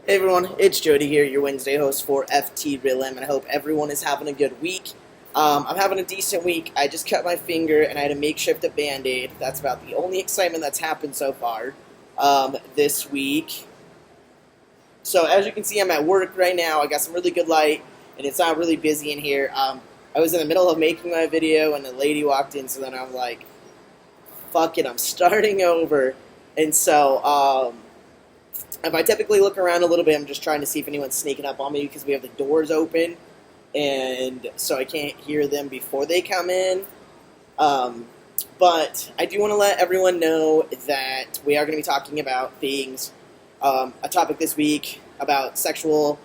Hey everyone, it's Jody here, your Wednesday host for FTRealM, and I hope everyone is having a good week. I'm having a decent week. I just cut my finger and I had to makeshift a Band-Aid. That's about the only excitement that's happened so far this week. So as you can see, I'm at work right now. I got some really good light, and it's not really busy in here. I was in the middle of making my video, and the lady walked in, so then I'm like, fuck it, I'm starting over. And so, if I typically look around a little bit, I'm just trying to see if anyone's sneaking up on me because we have the doors open, and so I can't hear them before they come in. But I do want to let everyone know that we are going to be talking about things, a topic this week about sexual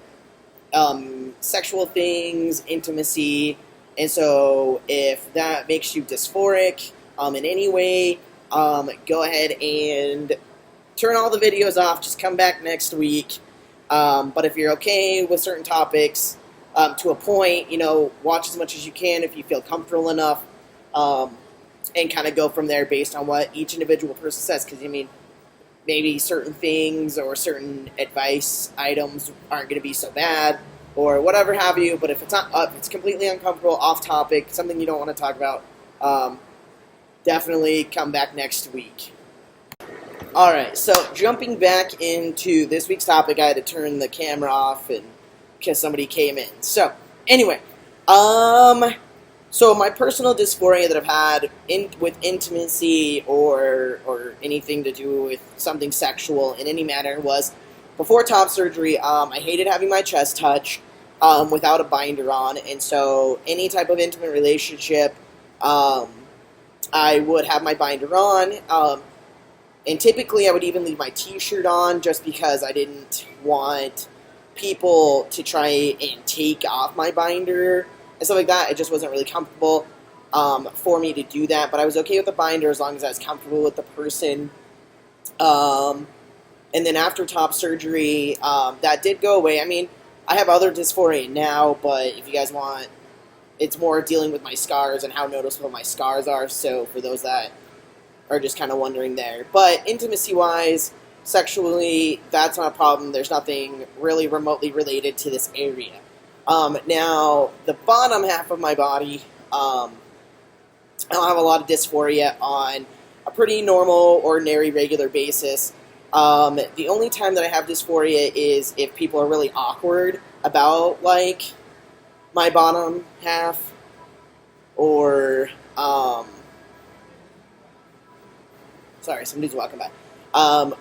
things, intimacy, and so if that makes you dysphoric in any way, go ahead and turn all the videos off, just come back next week. But if you're okay with certain topics, to a point, watch as much as you can if you feel comfortable enough, and kind of go from there based on what each individual person says. Because, maybe certain things or certain advice items aren't going to be so bad, or whatever have you. But if it's not, if it's completely uncomfortable, off topic, something you don't want to talk about, definitely come back next week. Alright, so jumping back into this week's topic, I had to turn the camera off and because somebody came in. So, anyway, so my personal dysphoria that I've had with intimacy or anything to do with something sexual in any manner was before top surgery. I hated having my chest touch without a binder on, and so any type of intimate relationship, I would have my binder on. And typically I would even leave my t-shirt on just because I didn't want people to try and take off my binder and stuff like that. It just wasn't really comfortable for me to do that. But I was okay with the binder as long as I was comfortable with the person. And then after top surgery, that did go away. I have other dysphoria now, but if you guys want, it's more dealing with my scars and how noticeable my scars are. So for those that are just kind of wondering there. But intimacy-wise, sexually, that's not a problem. There's nothing really remotely related to this area. Now, the bottom half of my body, I don't have a lot of dysphoria on a pretty normal, ordinary, regular basis. The only time that I have dysphoria is if people are really awkward about, my bottom half, or, sorry, somebody's walking by.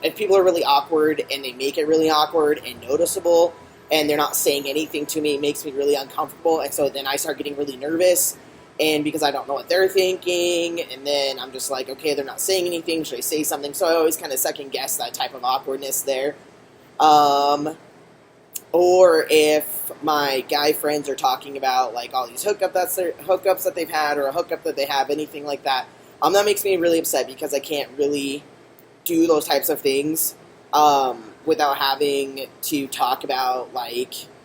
If people are really awkward and they make it really awkward and noticeable and they're not saying anything to me, it makes me really uncomfortable. And so then I start getting really nervous, and because I don't know what they're thinking, and then I'm just like, okay, they're not saying anything, should I say something? So I always kind of second guess that type of awkwardness there. Or if my guy friends are talking about all these hookups that they've had, or a hookup that they have, anything like that. That makes me really upset because I can't really do those types of things without having to talk about,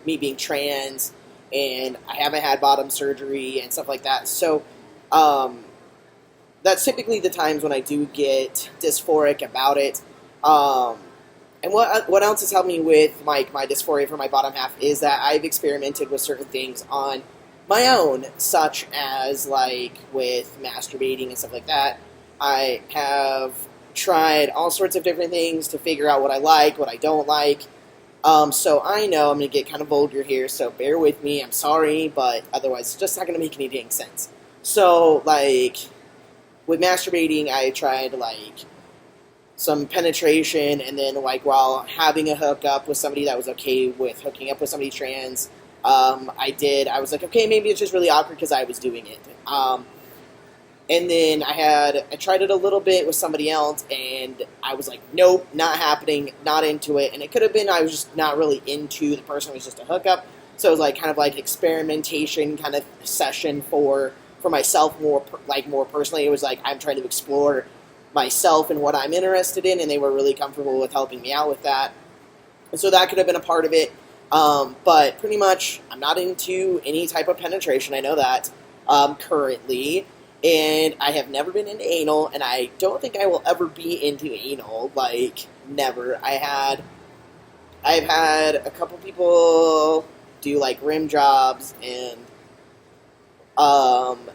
me being trans, and I haven't had bottom surgery and stuff like that. So that's typically the times when I do get dysphoric about it. And what else has helped me with my dysphoria for my bottom half is that I've experimented with certain things on my own, such as with masturbating and stuff like that. I have tried all sorts of different things to figure out what I like, what I don't like. So I know I'm going to get kind of vulgar here, so bear with me. I'm sorry, but otherwise it's just not going to make any dang sense. So, with masturbating, I tried, some penetration, and then, while having a hookup with somebody that was okay with hooking up with somebody trans, I was like, okay, maybe it's just really awkward because I was doing it. And then I tried it a little bit with somebody else, and I was like, nope, not happening, not into it. And it could have been I was just not really into the person, it was just a hookup. So it was kind of experimentation kind of session for myself more personally. It was I'm trying to explore myself and what I'm interested in, and they were really comfortable with helping me out with that. And so that could have been a part of it. But pretty much, I'm not into any type of penetration, I know that, currently, and I have never been into anal, and I don't think I will ever be into anal, never. I had I've had a couple people do like rim jobs and um,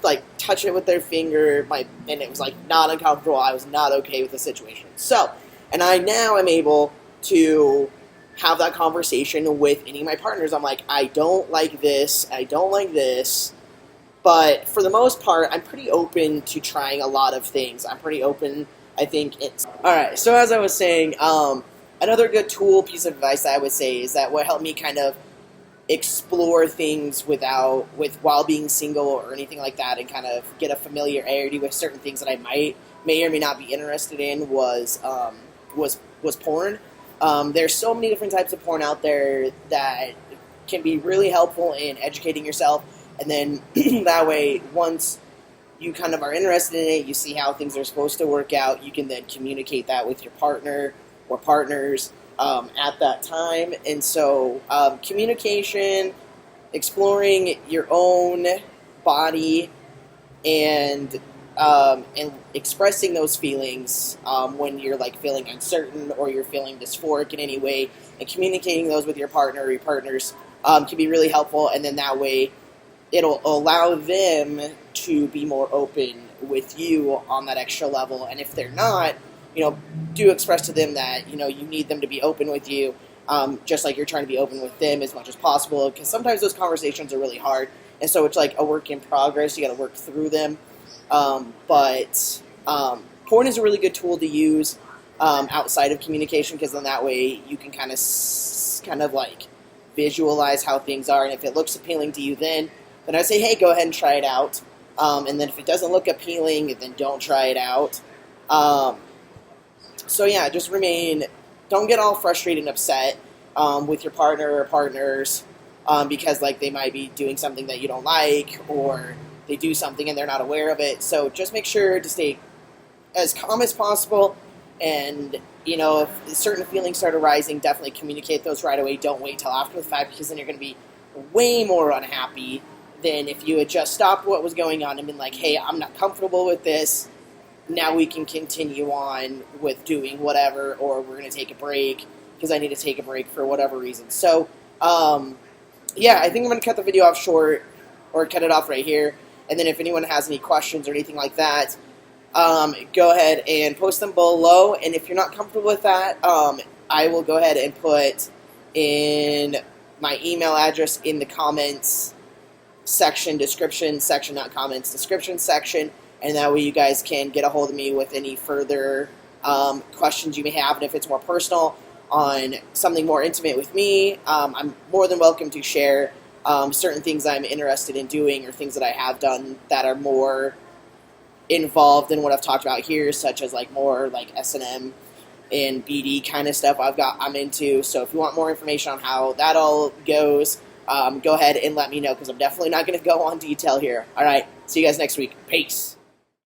like touch it with their finger, and it was like not uncomfortable. I was not okay with the situation. So, and I now am able to have that conversation with any of my partners. I'm like, I don't like this. I don't like this. But for the most part, I'm pretty open to trying a lot of things. I'm pretty open. I think it's all right. So as I was saying, another good piece of advice I would say is that what helped me kind of explore things while being single or anything like that, and kind of get a familiarity with certain things that I may or may not be interested in was porn. There's so many different types of porn out there that can be really helpful in educating yourself, and then that way, once you kind of are interested in it, you see how things are supposed to work out, you can then communicate that with your partner or partners at that time. And so communication, exploring your own body, and expressing those feelings when you're like feeling uncertain or you're feeling dysphoric in any way, and communicating those with your partner or your partners can be really helpful. And then that way it'll allow them to be more open with you on that extra level. And if they're not, do express to them that, you need them to be open with you, just like you're trying to be open with them as much as possible, because sometimes those conversations are really hard, and so it's like a work in progress. You got to work through them. But porn is a really good tool to use outside of communication, because then that way you can kind of like visualize how things are, and if it looks appealing to you, then I say, hey, go ahead and try it out. And then if it doesn't look appealing, then don't try it out. So yeah, don't get all frustrated and upset with your partner or partners because like they might be doing something that you don't like, or they do something and they're not aware of it. So just make sure to stay as calm as possible, and if certain feelings start arising, definitely communicate those right away. Don't wait till after the fact, because then you're going to be way more unhappy than if you had just stopped what was going on and been like, hey, I'm not comfortable with this. Now we can continue on with doing whatever, or we're going to take a break because I need to take a break for whatever reason. So, yeah, I think I'm going to cut the video off short, or cut it off right here. And then if anyone has any questions or anything like that, go ahead and post them below. And if you're not comfortable with that, I will go ahead and put in my email address in the comments section, description section, not comments, description section. And that way you guys can get a hold of me with any further questions you may have. And if it's more personal, on something more intimate with me, I'm more than welcome to share certain things I'm interested in doing, or things that I have done that are more involved in what I've talked about here, such as like more like S&M and BD kind of stuff I'm into. So if you want more information on how that all goes, go ahead and let me know, because I'm definitely not going to go on detail here. All right, see you guys next week. Peace.